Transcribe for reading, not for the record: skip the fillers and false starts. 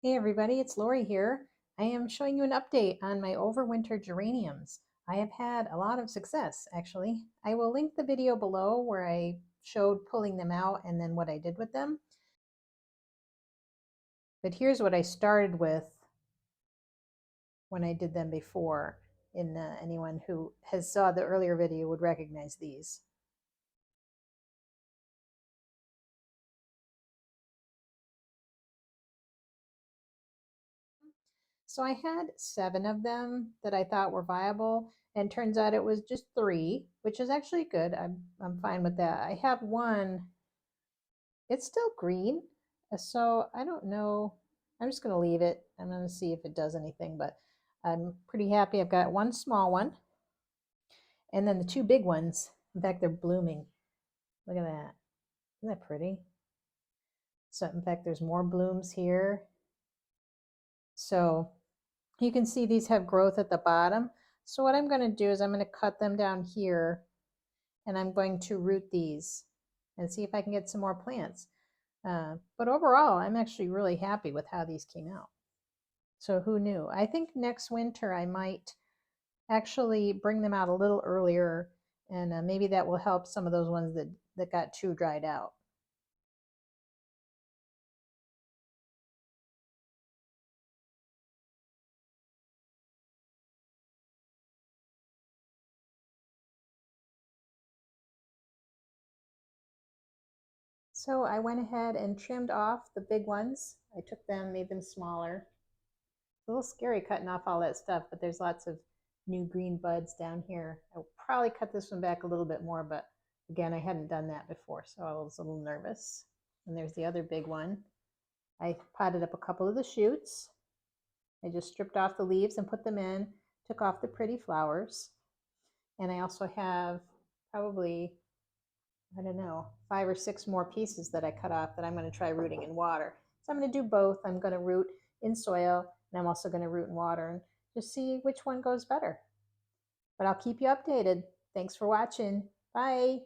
Hey everybody, it's Lori here. I am showing you an update on my overwintered geraniums. I have had a lot of success, actually. I will link the video below where I showed pulling them out and then what I did with them. But here's what I started with when I did them before, and anyone who has saw the earlier video would recognize these. So I had 7 of them that I thought were viable, and turns out it was just 3, which is actually good. I'm fine with that. I have one, it's still green, so I don't know. I'm just going to leave it. I'm going to see if it does anything, but I'm pretty happy. I've got one small one, and then the 2 big ones. In fact, they're blooming. Look at that. Isn't that pretty? So in fact, there's more blooms here. So you can see these have growth at the bottom. So what I'm going to do is I'm going to cut them down here, and I'm going to root these and see if I can get some more plants. But overall, I'm actually really happy with how these came out. So who knew? I think next winter I might actually bring them out a little earlier, and maybe that will help some of those ones that got too dried out. So I went ahead and trimmed off the big ones. I took them, made them smaller. It's a little scary cutting off all that stuff, but there's lots of new green buds down here. I'll probably cut this one back a little bit more, but again, I hadn't done that before, so I was a little nervous. And there's the other big one. I potted up a couple of the shoots. I just stripped off the leaves and put them in, took off the pretty flowers. And I also have probably, I don't know, 5 or 6 more pieces that I cut off that I'm going to try rooting in water. So I'm going to do both. I'm going to root in soil, and I'm also going to root in water and just see which one goes better. But I'll keep you updated. Thanks for watching. Bye.